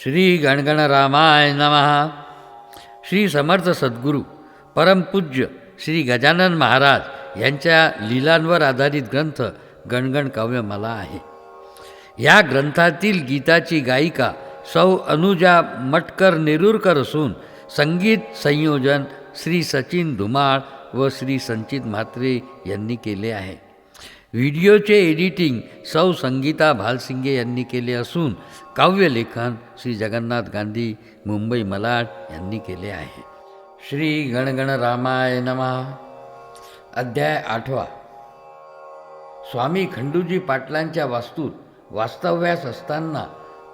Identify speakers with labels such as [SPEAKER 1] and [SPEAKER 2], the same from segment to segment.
[SPEAKER 1] श्री गणगणरामाय नमः. श्री समर्थ सद्गुरू परमपूज्य श्री गजानन महाराज यांच्या लीलांवर आधारित ग्रंथ गणगण काव्यमाला आहे. या ग्रंथातील गीताची गायिका सौ अनुजा मटकर नेरुरकर असून संगीत संयोजन श्री सचिन धुमाळ व श्री संचित म्हात्रे यांनी केले आहे. व्हिडिओचे एडिटिंग सौ संगीता भालसिंगे यांनी केले असून काव्यलेखन श्री जगन्नाथ गांधी मुंबई मलाड यांनी केले आहे. श्री गणगणरामाय नमः. अध्याय 8. स्वामी खंडूजी पाटलांच्या वास्तूत वास्तव्यास असताना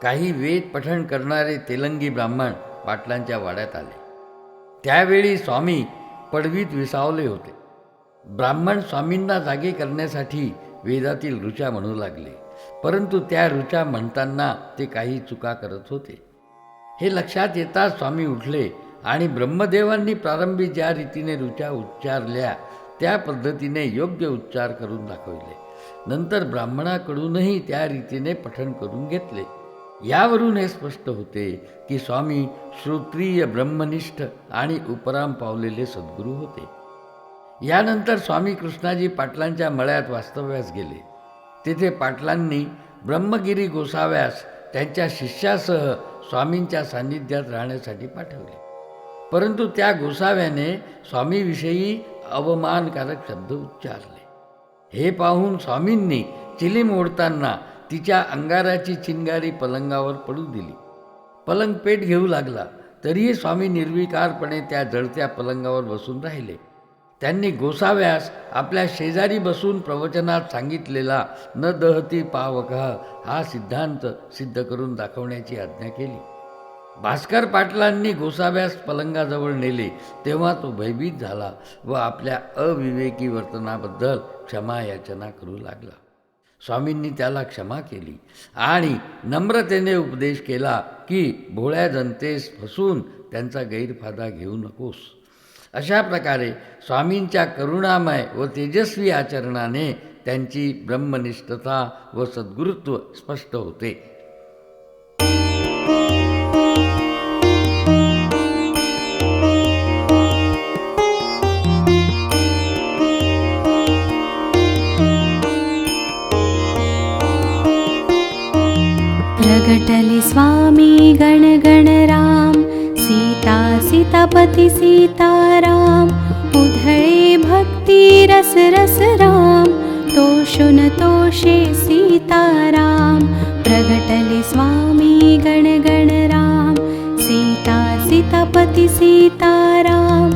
[SPEAKER 1] काही वेद पठण करणारे तेलंगी ब्राह्मण पाटलांच्या वाड्यात आले. त्यावेळी स्वामी पडवीत विसावले होते. ब्राह्मण स्वामींना जागे करण्यासाठी वेदातील ऋचा म्हणू लागले, परंतु त्या ऋचा म्हणताना ते काही चुका करत होते. हे लक्षात येताच स्वामी उठले आणि ब्रह्मदेवांनी प्रारंभी ज्या रीतीने ऋचा उच्चारल्या त्या पद्धतीने योग्य उच्चार करून दाखविले. नंतर ब्राह्मणाकडूनही त्या रीतीने पठण करून घेतले. यावरून हे स्पष्ट होते की स्वामी श्रोत्रिय ब्रह्मनिष्ठ आणि उपराम पावलेले सद्गुरू होते. यानंतर स्वामी कृष्णाजी पाटलांच्या मळ्यात वास्तव्यास गेले. तेथे पाटलांनी ब्रह्मगिरी गोसाव्यास त्यांच्या शिष्यासह स्वामींच्या सान्निध्यात राहण्यासाठी पाठवले. परंतु त्या गोसाव्याने स्वामीविषयी अवमानकारक शब्द उच्चारले. हे पाहून स्वामींनी चिलीम ओढताना तिच्या अंगाराची चिंगारी पलंगावर पडू दिली. पलंग पेट घेऊ लागला तरीही स्वामी निर्विकारपणे त्या जळत्या पलंगावर बसून राहिले. त्यांनी गोसाव्यास आपल्या शेजारी बसून प्रवचनात सांगितलेला न दहती पावकः हा सिद्धांत सिद्ध करून दाखवण्याची आज्ञा केली. भास्कर पाटलांनी गोसाव्यास पलंगाजवळ नेले तेव्हा तो भयभीत झाला व आपल्या अविवेकी वर्तनाबद्दल क्षमा याचना करू लागला. स्वामींनी त्याला क्षमा केली आणि नम्रतेने उपदेश केला की भोळ्या जनतेस फसून त्यांचा गैरफायदा घेऊ नकोस. अशा प्रकारे स्वामींच्या करुणामय व तेजस्वी आचरणाने त्यांची ब्रह्मनिष्ठता व सद्गुरुत्व स्पष्ट होते.
[SPEAKER 2] प्रगटले स्वामी गण गण राम, सीता सीतापती सीताराम. उधळे भक्ती रस रस राम, तोषुन तोषे सीताराम. प्रगटले स्वामी गण गण राम, सीता सीतापती सीताराम.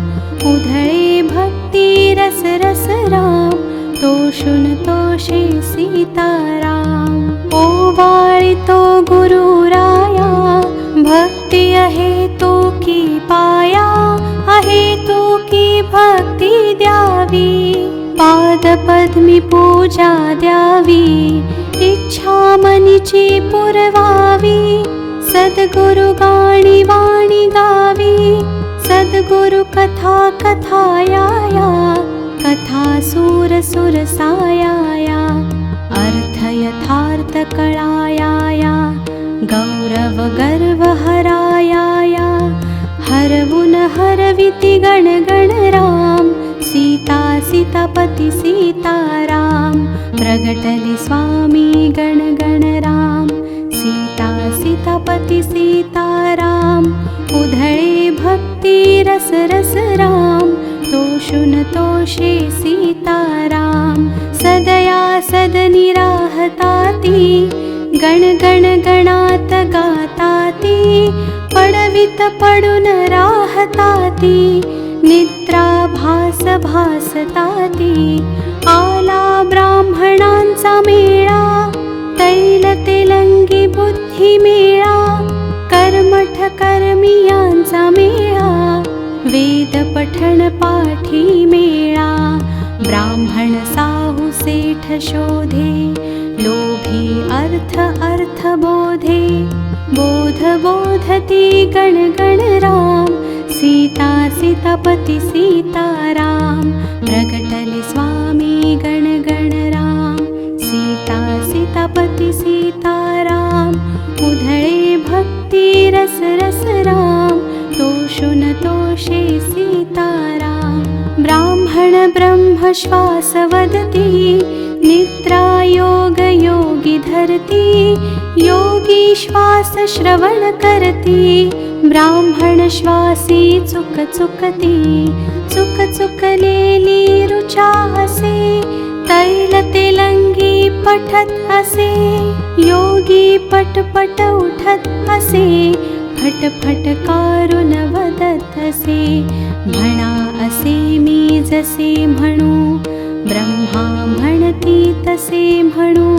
[SPEAKER 2] उधळे भक्ती रस रस राम, तोषुन तोषे सीताराम. ओवाळितो गुरुराया, भक्ती आहे तो की पाया. आहे तो की भक्ती द्यावी, पादपद्मी पूजा द्यावी. इच्छा मनीची पुरवावी, सद्गुरु गाणी वाणी गावी. सद्गुरु कथा कथाया, कथा सूर सुर साया. अर्थ यथार्थ कळाया, गौरव गर्व हराया. हरवुन हरविति गण गण राम, सीता सीतापती सीताराम. प्रगटले स्वामी गण गण राम, सीता सीतापती सीताराम. उधळे भक्ती रस रस राम, तोषुन तोषे सीताराम. सदया सदनी राहताती, गण गण गणात गाताती. पडवित पडून राहताती, निद्रा भास भासताती. आला ब्राह्मणांचा मेळा, तैल तेलंगी बुद्धी मेळा. कर्मठ कर्मियांचा मेळा, वेद पठण पाठी मेळा. ब्राह्मण साहू सेठ शोधे, लोभी अर्थ अर्थ बोधे. बोध बोधती गण गण राम, सीता सीतापती सीताराम. प्रगटले स्वामी गण गण राम, सीता सीतापती सीताराम. उधळे भक्ती तोषे सीताराम। ब्राह्मण ब्रह्मश्वास वदति निद्रा योग योगी धरति, योगी श्वास श्रवण करति, ब्राह्मण श्वासी चुक चुकती, चुक चुकलेली रुचा असे, तैल तेलंगी पठत असे, योगी पटपट उठत असे, फटफट कारुण वदत असे, म्हणा असे मी जसे म्हणू, ब्रह्मा म्हणती तसे म्हणू,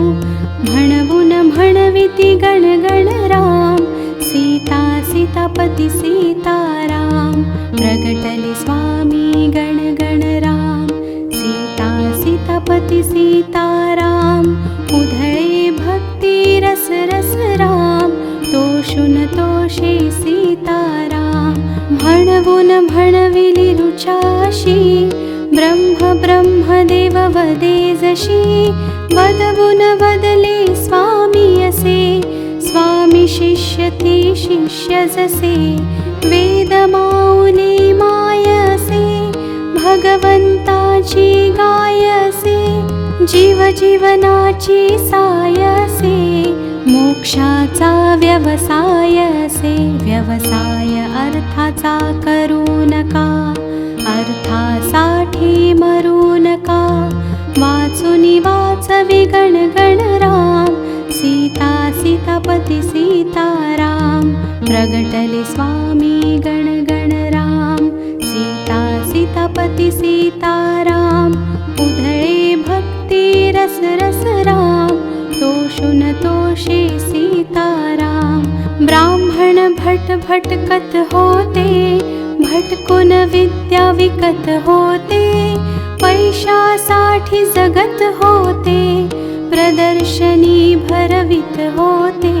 [SPEAKER 2] म्हणवून म्हणविती गण गण राम, सीता सीतापती सीताराम, प्रगटले स्वामी गण गण राम, सीता सीतापती सीताराम, उधळे भक्ती रस रस राम, तोषुन तोषे सीताराम, म्हणवून म्हणविली रुचाशी, ब्रह्म ब्रह्मदेव वदे जशी, वदवून वदले स्वामी असे, स्वामी शिष्य ती शिष्य जसे, वेद माऊली माय असे, भगवंताची गाय असे, जीव जीवनाची साय असे, मोक्षाचा व्यवसाय असे, व्यवसाय अर्थाचा करू नका, अर्थासाठी मरू नका, वाचुनी वाचवी गण गण राम, सीता सीतापती सीताराम, प्रगटले स्वामी गण गण राम, सीता सीतापती सीताराम, उधळे भक्ती रस रस राम, तोषुन तोषे सीताराम, ब्राह्मण भट भटकत होते, भटकून विद्या विकत होते, पैशासाठी जगत होते, प्रदर्शनी भरवित होते,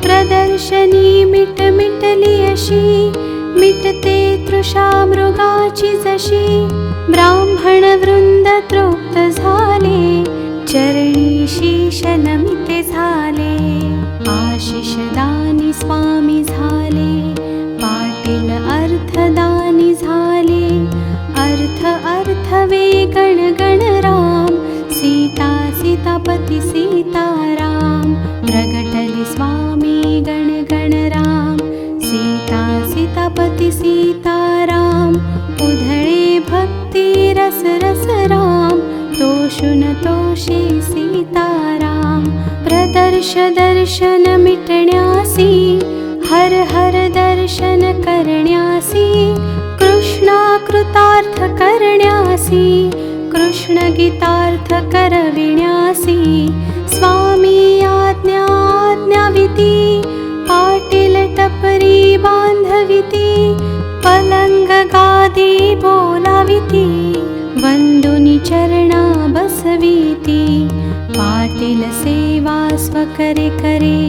[SPEAKER 2] प्रदर्शनी मिट मिटली अशी, मिटते तृषा मृगाची जशी, ब्राह्मण वृंद तृप्त झाले, चरणी शीश नमिते झाले, आशिष दानी स्वामी झाले, पाटील अर्थदानी झाले, अर्थ अर्थ वे गण गण राम, सीता सीतापती सीताराम, प्रगटले स्वामी गण गण राम, सीता सीतापती सीताराम, उधळे भक्ती रस रस राम, तोषुन तोषे सीताराम, प्रदर्श दर्शन मिटण्यासी, हर हर दर्शन करण्यासी, कृष्णा कृतार्थ करण्यासी, कृष्ण गीतार्थ करविण्यासी, स्वामी आज्ञा आज्ञाविती, पाटील टपरी बांधविती, पलंग गादी बोलाविती, वंदुनी चरणा बसविती, पाटील सेवा स्वकरे करे,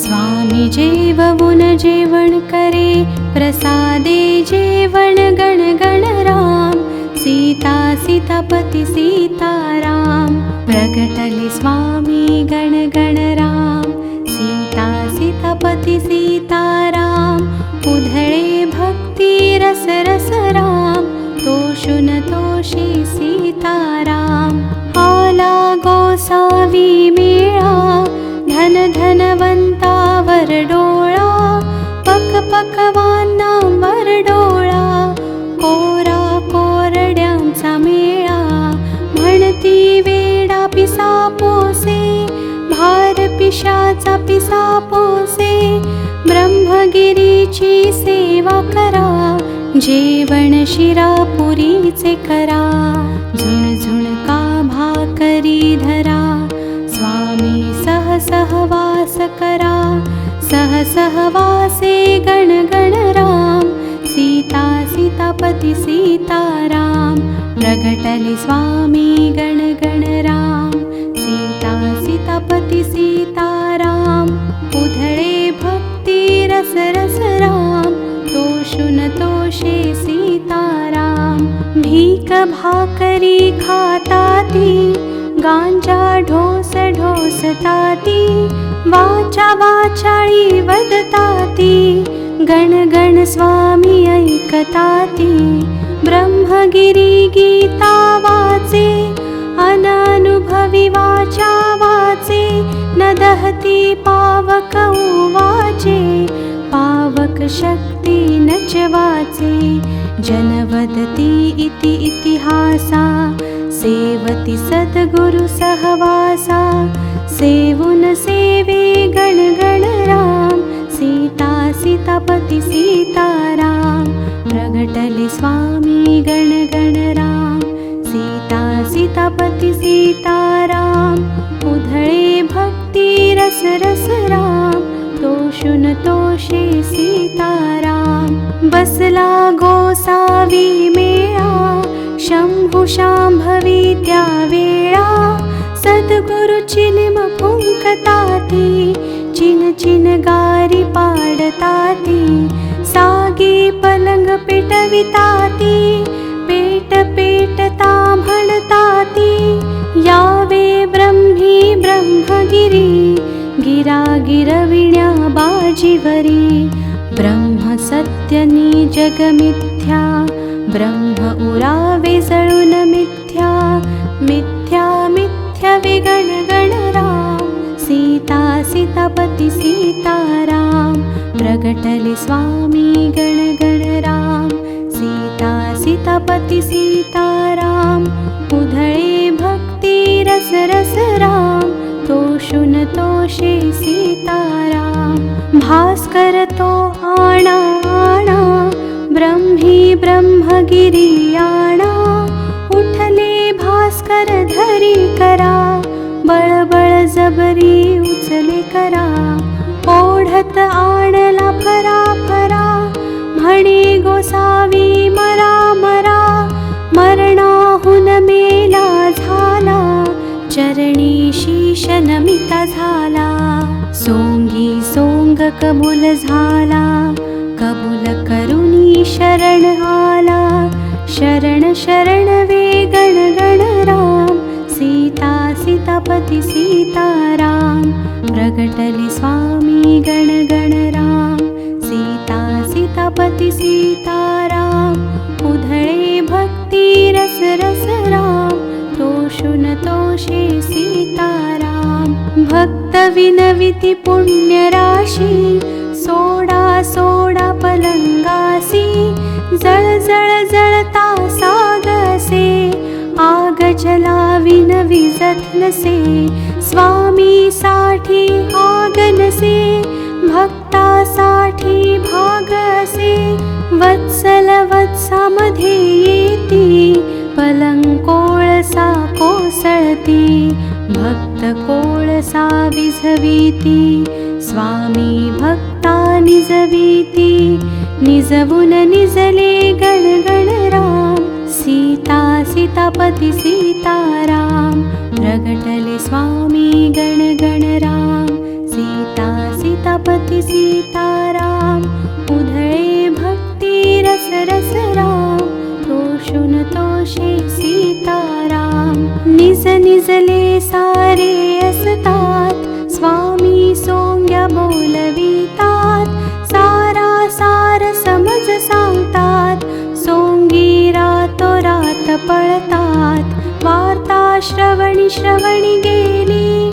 [SPEAKER 2] स्वामी जेवून जेवण करे, प्रसादे जेवण गण गण राम, सीता सीतापती सीताराम, प्रगटले स्वामी गण गण राम, सीता सीतापती सीताराम, उधळे भक्ती रस रस राम, तोषुन तोषे सीताराम, आला गोसावी मेळा, धन धनवंतावर डोळा, पक पकवानांवर डोळा, कोरा कोरड्यांचा मेळा, म्हणती वेडा पिसा पोसे, भार पिशाचा पिसा पोसे, ब्रह्मगिरीची सेवा करा, जेवण शिरापुरीचे करा, झुणझुणका भाकरी धरा, स्वामी सह सहवास करा, सह सहवासे गण गण राम, सीता सीतापती सीताराम, प्रगटले स्वामी गण गण राम, सीता सीतापती सीताराम, उधळे भक्ती रस रस राम, तोषुन तोषे सीताराम, भीक भाकरी खाताती, गांजा ढोस ढोसताती, वाचा वाचाळी वदताती, गण गण स्वामी ऐकताती, ब्रह्मगिरी गीता वाचे, अननुभवी वाचा वाचे, न दहती पावक वाचे, पावक शक्ती नच वाचे, जन वदती इति इतिहासा, सेवती सद्गुरु सहवासा, सेवुन सेवे गण गण राम, सीता सीतापती सीताराम, प्रगटले स्वामी गण गण राम, सीता सीतापती सीताराम, उधळे भक्ती रस रस राम, तोषुन तोषे सीताराम, बसला गोसावी मेळा, शंभु शांभवी त्या वेळा, सद्गुरु चिलिम फुंकताती, चिन चिन गारी पाडताती, सागी पलंग पेटविताती, पेट पेटता म्हणताती, यावे ब्रह्मी ब्रह्मगिरी, गिरा गिरविण्या बाजीवरी, ब्रह्म सत्यनी जग मिथ्या, ब्रह्म उरावे जळून मिथ्या, मिथ्या मिथ्या विगण गण राम, सीता सीतापती सीताराम, प्रगटले स्वामी गण गण राम, सीता सीतापती सीताराम, उधळे भक्ती रस रस राम, तोषुन तोषे सीताराम, भास्कर तो आणा आणा, ब्रह्मी ब्रह्मगिरी आणा, उठले भास्कर धरी करा, बळबळ जबरी उचले करा, ओढत आणला फरा फरा, म्हणे गोसावी मरा मरा, मरणाहून मेला झाला, चरणी शीश नमिता झाला, सोंगी सोंग कबूल झाला, कबूल करुनी शरण आला, शरण शरण वे गण गण राम, सीता सीतापती सीताराम, प्रगटले स्वामी गण गण राम, सीता सीतापती सीताराम, उधळे भक्ती रस रस राम, तोषुन तोषे सीताराम, भक्त विनविती पुण्य राशी, सोडा सोडा पलंगासी, जळ जळ जळता सागसे, आग जलाविन विजत नसे, स्वामी साठी आग नसे, भक्तासाठी भाग असे, वत्सल वत्सामध्ये येती, पलंग कोळसा कोसळती, भक्त कोळसा विझविती, स्वामी भक्ता निजविती, निजवून निजले गण गण राम, सीता सीतापती सीताराम, प्रगटले स्वामी गण गण राम, सीता सीतापती सीताराम, उधळे भक्ती रस रस राम, तोषुन तोषे सीताराम, निज निजले सारे असतात, स्वामी सोंग्या बोलवितात, सारा सार समज सांगतात, सोंगी रातोरात पळतात, वार्ता श्रवणी श्रवणी गेली,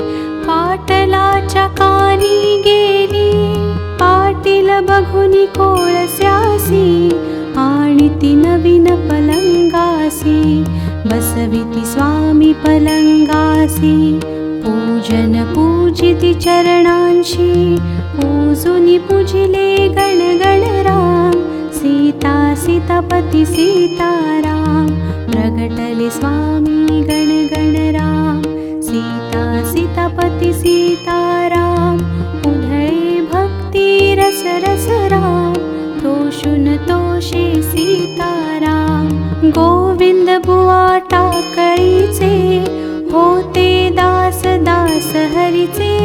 [SPEAKER 2] पाटलाच्या कानी गेली, पाटील बघुनी कोळस्यासी, आणि ती नवीन पलंगासी, बसविती स्वामी पलंगासी, पूजन पूजिती चरणांशी, पूजुनी पूजिले गण गण राम, सीता सीतापती सीताराम, प्रगटले स्वामी गण गण राम, सीता सीतापती सीताराम, उधळे भक्ती रस रस राम, तोषुन तोषे सीताराम, गोविंद बुवा टाकळीचे, होते दास दास हरीचे,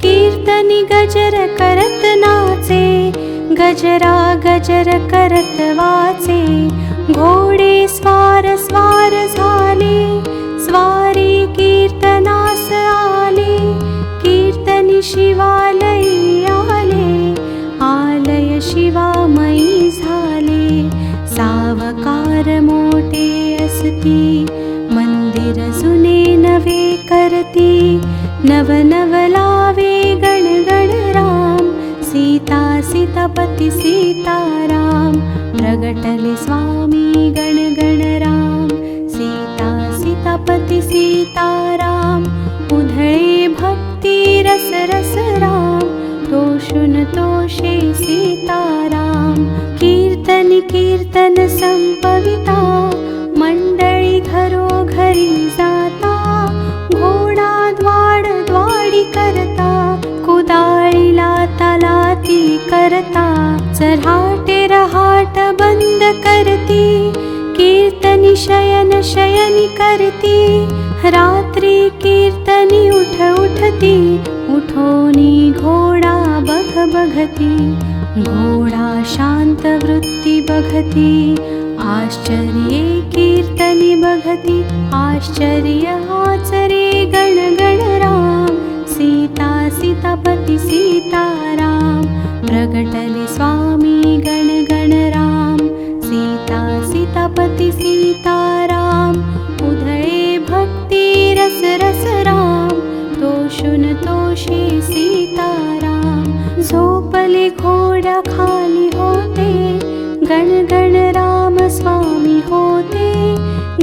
[SPEAKER 2] कीर्तनी गजर करत नाचे, गजरा गजर करत वाचे, घोडे स्वार स्वार झाले, स्वारी कीर्तनास आले, कीर्तनी शिवालयी आले, आलय शिवामयी झाले. सावकार मोठे असती, मंदिर जुने नवे करती. नव लावे गण गण राम, सीता सीतापती सीताराम. प्रगटले स्वामी गण गण राम, सीता सीतापती सीताराम. उधळे भक्ती रस रस राम, तोषुन तोषे सीताराम. कीर्तन कीर्तन संपविता, मंडळी घरोघरी जाता. घोडा द्वाड द्वाडी करता, कुदाळीला तलाती करता. चऱ्हाटे रहाट बंद करती, कीर्तनी शयन शयनी करती. रात्री कीर्तनी उठ उठती, उठोनी घोडा बघ बघती. घोडा शांत वृत्ती बघती, आश्चर्ये कीर्तनी बघती. आश्चर्य हाच रे गण गण राम, सीता सीतापती सीताराम. प्रगटले स्वामी गण गण राम, सीता सीतापती सीताराम. उधळे भक्ती रस रस राम, तोषुन तोषे सीताराम. झोपले घोड्या खाली होते, गण गण राम स्वामी होते.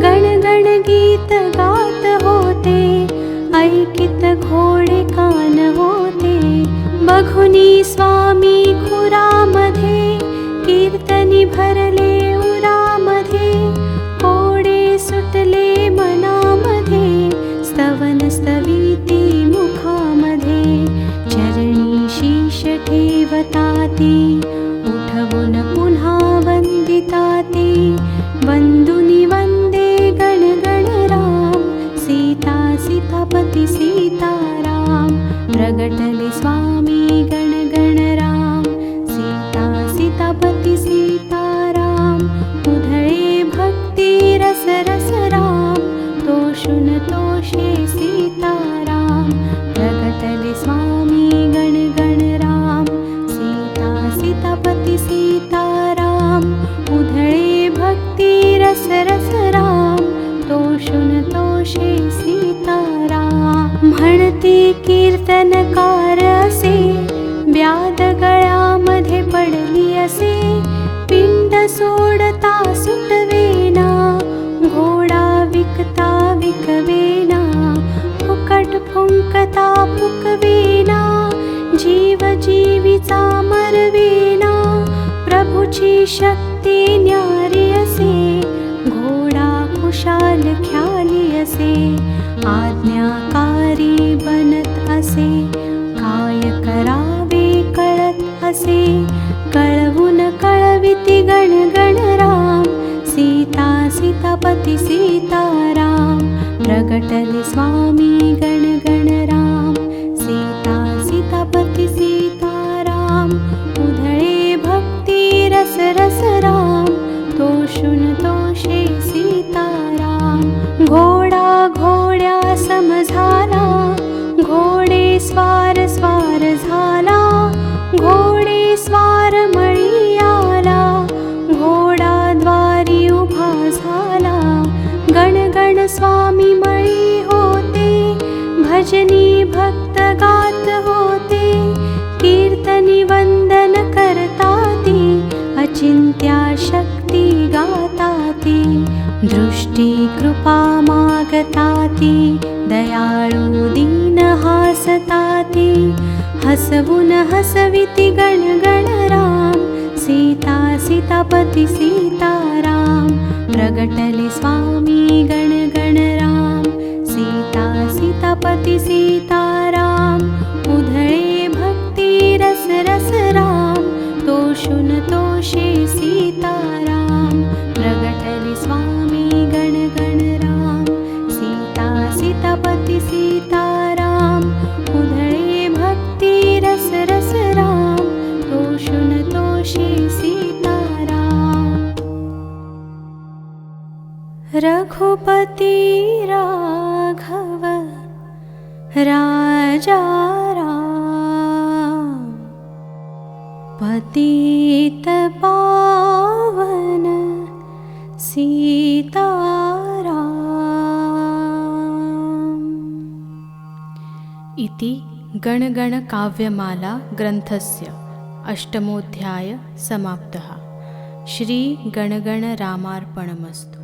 [SPEAKER 2] गण गण गीत गात होते, ऐकित घोडे कान होते. बघुनी स्वामी खुरामध्ये, कीर्तनी भरले उरामध्ये. कोडे सुटले मनामध्ये, स्तवन स्तविती मुखामध्ये. चरणी शीश ठेवताती, उठवून पुन्हा वंदिताती. वंदुनी वंदे गण गण राम, सीता सीतापती सीताराम. प्रगटले स्वामी गण गण राम, सीता सीतापती सीताराम. उधळे भक्ती रस रस राम, तोषुन तोषे सीताराम. प्रगटले स्वामी गण गण राम, सीता सीतापती सीताराम. उधळे भक्ती रस रस राम, तोषुन तोषे सीताराम. म्हणते कीर्तनकार असे, व्याध गळ्यामध्ये पडली असे. पिंड सोडता सुटवेना, घोडा विकता विकवेना. फुकट फुंकता फुकवेना, जीव जीवीचा मरवेना. प्रभूची शक्ती न्यारी असे, घोडा खुशाल ख्याली असे. आज्ञाकारी बनत असे, काय करावे कळत असे. कळवून कळविती गण गण राम, सीता सीतापती सीताराम. प्रगटले स्वामी गण गण राम, सीता सीतापती सीताराम. उधळे भक्ती रस रस राम, तोषुन तोषे सीताराम. घोडा घोड्या सम झाला, घोडे स्वार स्वार झाला. घोडे स्वार मळी आला, घोडा द्वारी उभा झाला. गण गण स्वामी मळी होते, भजनी भक्त गात होते. कीर्तनी वंदन करताती, अचिंत्या शक्ती गाताती. दृष्टी कृपा मागताती, दयाळू दीन हासताती. हसवून हसविती गण गण राम, सीता सीतापती सीताराम. प्रगटले स्वामी गण गण राम, सीता सीतापती सीताराम. उधळे भक्ती रस रस राम, तोषुन तोषे सीताराम. प्रगटले स्वामी गण गण राम, सीता सीतापती सीताराम. उधळे भक्ती रस रस राम, तोषुन तोषे सीताराम. रघुपती राघव राजा राम, पतित पावन सीताराम। इति गणगणकाव्यमाला ग्रन्थस्य अष्टमोऽध्यायः समाप्तः। श्रीगणगणरामार्पणमस्तु।